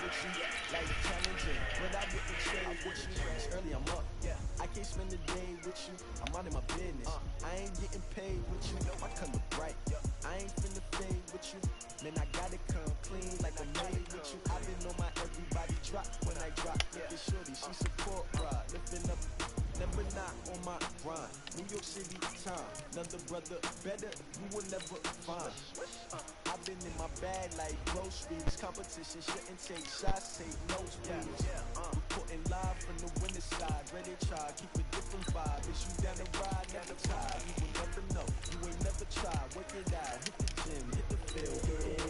with you, like challenging. But I wouldn't trade with you. It's early, I'm up. I can't spend the day with you. I'm out of my business. I ain't getting paid with you. My color bright. I ain't finna fade with you. Man, I gotta come clean like I'm made with you. I've been on my everybody drop when I drop. Look at shorty, she support ride. Lifting up, never not on my grind. New York City time. Another brother better, you will never find. I've been in my bag like groceries. Competition shouldn't take shots, take notes, please. Reporting live from the winning side. Ready to try, keep a different vibe. Is you down the ride, never tired. You will never know, you ain't never tried. Work it out, hit the gym, hit the field.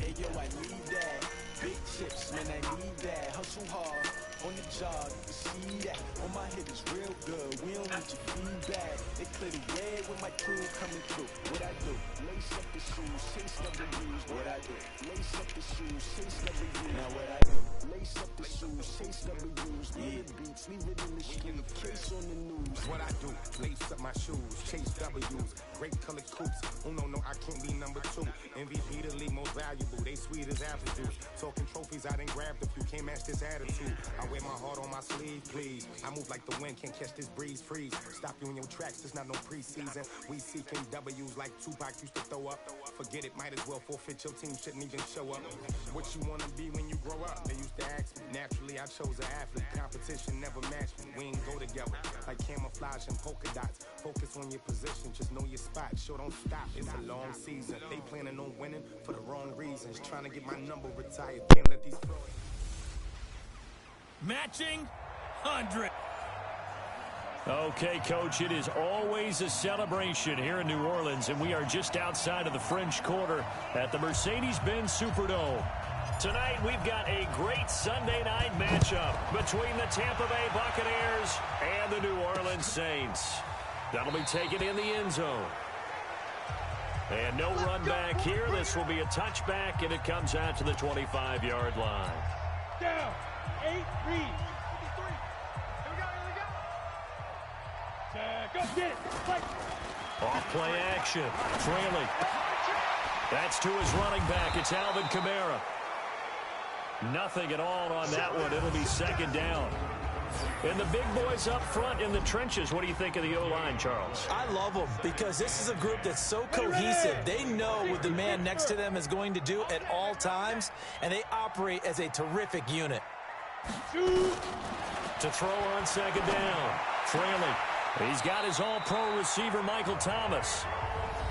Hey yo, I need that. Big chips, man, I need that. Hustle hard, on the job, you can see that. On my hit is real good, we don't need your feedback. They clear the way with my crew coming through. What I do? Lace up the shoes, chase never use. What I do? Lace up the shoes, chase never use. Now what I do? Lace up the shoes, chase never use. Leave beats, leave it in the street, case on the news. What I do? Lace up my shoes, chase W's. Great colored coops. Oh no, I can't be number 2. MVP the league most valuable. They sweet as apple juice. Talking trophies, I done grabbed a few. Can't match this attitude. I wear my heart on my sleeve, please. I move like the wind, can't catch this breeze, freeze. Stop you in your tracks, there's not no preseason. We seeking W's like Tupac used to throw up. Forget it, might as well forfeit. Your team shouldn't even show up. What you wanna be when you grow up? They used to ask me. Naturally, I chose an athlete. Competition never matched me. We ain't go together like camouflage and polka dots. Focus on your position, just know your spot. Sure, don't stop, it's a long season. They planning on winning for the wrong reasons. Trying to get my number retired. Can't let these throw. Matching 100. Okay, Coach, it is always a celebration here in New Orleans, and we are just outside of the French Quarter at the Mercedes-Benz Superdome. Tonight, we've got a great Sunday night matchup between the Tampa Bay Buccaneers and the New Orleans Saints. That'll be taken in the end zone. And no run back here. This will be a touchback, and it comes out to the 25-yard line. Down. 8 read. 53. Here we go. Check up. Get it. Fight. Off play action. Trailing. That's to his running back. It's Alvin Kamara. Nothing at all on that one. It'll be second down. And the big boys up front in the trenches. What do you think of the O-line, Charles? I love them because this is a group that's so cohesive. They know what the man next to them is going to do at all times, and they operate as a terrific unit. To throw on second down. Trailing. He's got his all-pro receiver, Michael Thomas.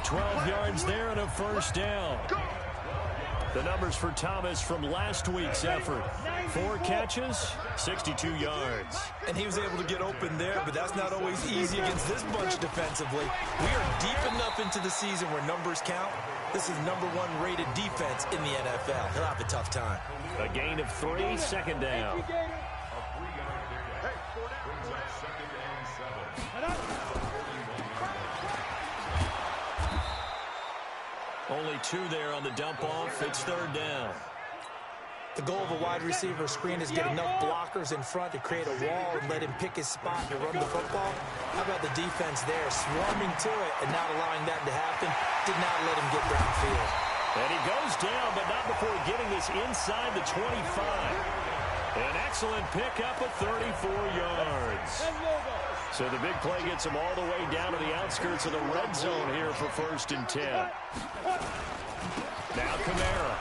12 yards there and a first down. The numbers for Thomas from last week's effort. 4 catches, 62 yards. And he was able to get open there, but that's not always easy against this bunch defensively. We are deep enough into the season where numbers count. This is #1 rated defense in the NFL. He'll have a tough time. A gain of 3, second down. Only 2 there on the dump-off. It's third down. The goal of a wide receiver screen is get enough blockers in front to create a wall and let him pick his spot to run the football. How about the defense there, swarming to it and not allowing that to happen? Did not let him get downfield. And he goes down, but not before getting this inside the 25. An excellent pickup of 34 yards. So the big play gets him all the way down to the outskirts of the red zone here for 1st and 10. Now Kamara.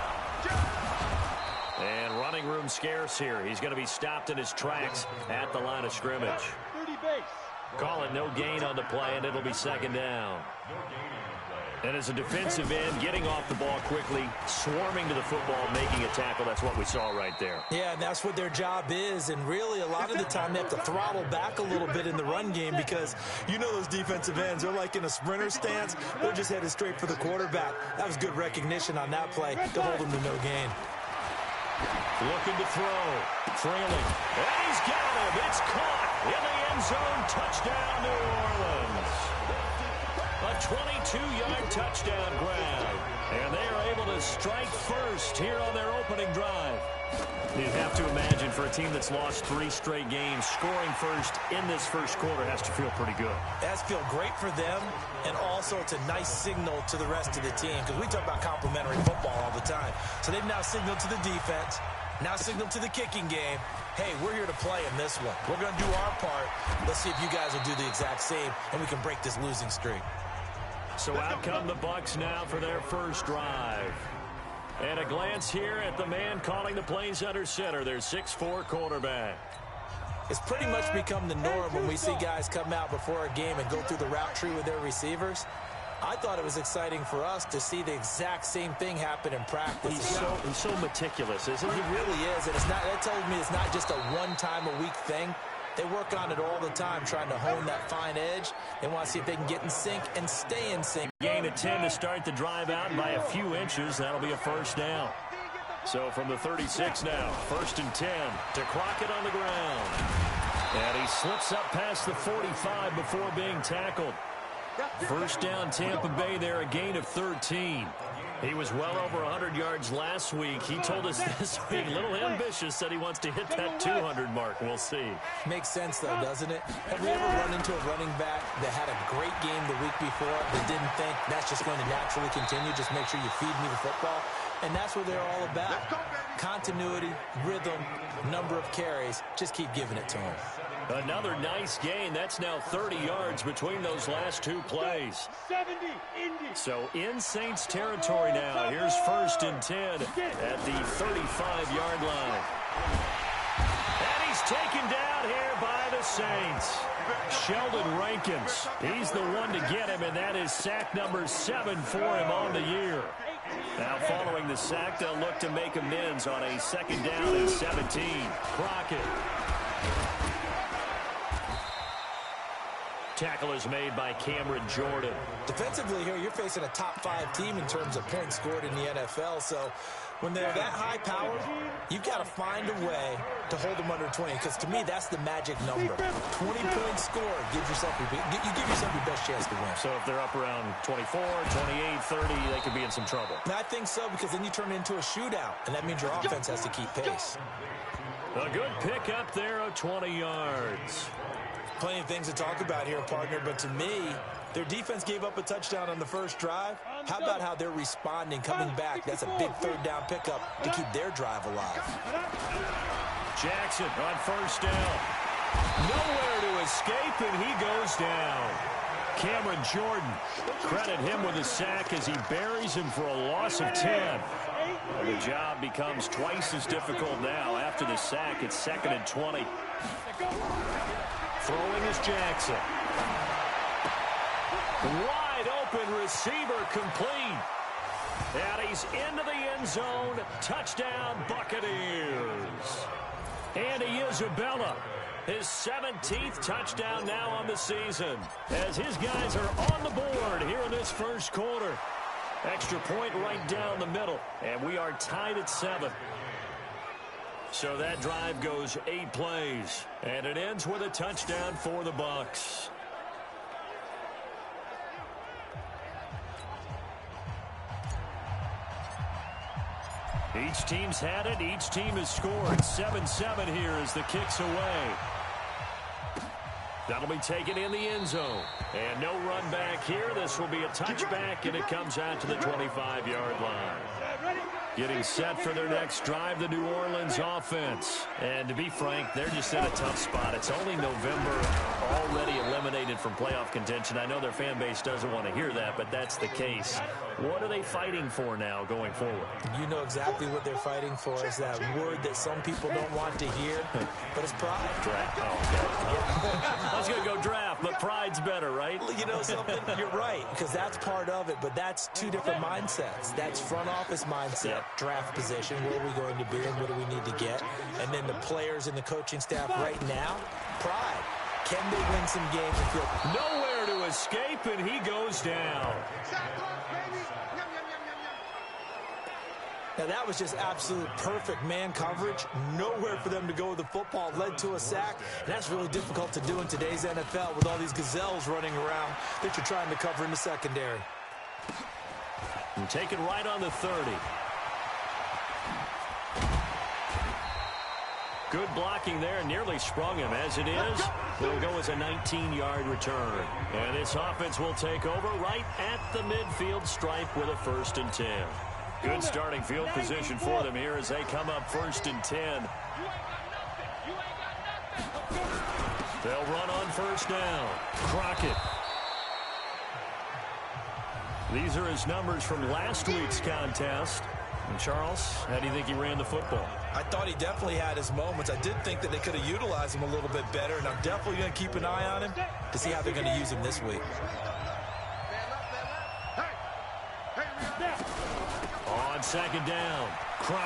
And running room scarce here. He's going to be stopped in his tracks at the line of scrimmage. Call it no gain on the play, and it'll be second down. And as a defensive end, getting off the ball quickly, swarming to the football, making a tackle. That's what we saw right there. Yeah, and that's what their job is. And really, a lot of the time, they have to throttle back a little bit in the run game because you know those defensive ends, they're like in a sprinter stance. They're just headed straight for the quarterback. That was good recognition on that play to hold him to no gain. Looking to throw. Trailing. And he's got him. It's caught in the end zone. Touchdown, New Orleans. A 22-yard touchdown grab. And they are able to strike first here on their opening drive. You'd have to imagine for a team that's lost 3 straight games, scoring first in this first quarter has to feel pretty good. It has to feel great for them, and also it's a nice signal to the rest of the team because we talk about complimentary football all the time. So they've now signaled to the defense, Now signal to the kicking game. Hey, we're here to play in this one. We're going to do our part. Let's see if you guys will do the exact same, and we can break this losing streak. So out come the Bucs now for their first drive. And a glance here at the man calling the plays under center, their 6'4" quarterback. It's pretty much become the norm when we see guys come out before a game and go through the route tree with their receivers. I thought it was exciting for us to see the exact same thing happen in practice. He's so meticulous, isn't he? He really is, and that tells me it's not just a one-time-a-week thing. They work on it all the time, trying to hone that fine edge. They want to see if they can get in sync and stay in sync. Gain of 10 to start the drive out by a few inches. That'll be a first down. So from the 36 now, 1st and 10 to Crockett on the ground. And he slips up past the 45 before being tackled. First down, Tampa Bay there, a gain of 13. He was well over 100 yards last week. He told us this week, a little ambitious, said he wants to hit that 200 mark. We'll see. Makes sense, though, doesn't it? Have we ever run into a running back that had a great game the week before that didn't think that's just going to naturally continue? Just make sure you feed me the football. And that's what they're all about. Continuity, rhythm, number of carries. Just keep giving it to him. Another nice gain. That's now 30 yards between those last two plays. 70, Indy. So in Saints territory now. Here's 1st and 10 at the 35-yard line. And he's taken down here by the Saints. Sheldon Rankins. He's the one to get him, and that is sack number 7 for him on the year. Now following the sack, they'll look to make amends on a 2nd down and 17. Crockett. Tackle is made by Cameron Jordan. Defensively here, you're facing a top-5 team in terms of points scored in the NFL. So when they're that high power, you've got to find a way to hold them under 20. Because to me, that's the magic number. 20-point score gives yourself you give yourself your best chance to win. So if they're up around 24, 28, 30, they could be in some trouble. And I think so, because then you turn it into a shootout, and that means your offense has to keep pace. A good pick up there of 20 yards. Plenty of things to talk about here, partner, but to me, their defense gave up a touchdown on the first drive. How about how they're responding, coming back? That's a big 3rd down pickup to keep their drive alive. Jackson on 1st down. Nowhere to escape, and he goes down. Cameron Jordan, credit him with a sack as he buries him for a loss of 10. And the job becomes twice as difficult now. After the sack, it's 2nd and 20. Throwing is Jackson. Wide open receiver complete. And he's into the end zone. Touchdown, Buccaneers. Andy Isabella, his 17th touchdown now on the season, as his guys are on the board here in this first quarter. Extra point right down the middle, and we are tied at 7. So that drive goes 8 plays, and it ends with a touchdown for the Bucs. Each team's had it. Each team has scored. 7-7 here as the kick's away. That'll be taken in the end zone. And no run back here. This will be a touchback, and it comes out to the 25-yard line. Getting set for their next drive, the New Orleans offense. And to be frank, they're just in a tough spot. It's only November, already eliminated from playoff contention. I know their fan base doesn't want to hear that, but that's the case. What are they fighting for now going forward? You know exactly what they're fighting for. Is that word that some people don't want to hear, but it's pride. Draft. Oh, okay. I was going to go draft, but pride's better, right? You know something? You're right, because that's part of it, but that's two different mindsets. That's front office mindset, draft position, where are we going to be and what do we need to get? And then the players and the coaching staff right now, pride. Can they win some games and feel nowhere to escape, and he goes down. Now, that was just absolute perfect man coverage. Nowhere for them to go with the football. Led to a sack. And that's really difficult to do in today's NFL with all these gazelles running around that you're trying to cover in the secondary. And taken right on the 30. Good blocking there. Nearly sprung him. As it is, it'll go as a 19-yard return. And this offense will take over right at the midfield stripe with a 1st and 10. Good starting field position for them here as they come up 1st and 10. They'll run on 1st down. Crockett. These are his numbers from last week's contest. And Charles, how do you think he ran the football? I thought he definitely had his moments. I did think that they could have utilized him a little bit better, and I'm definitely going to keep an eye on him to see how they're going to use him this week. On 2nd down, Crockett.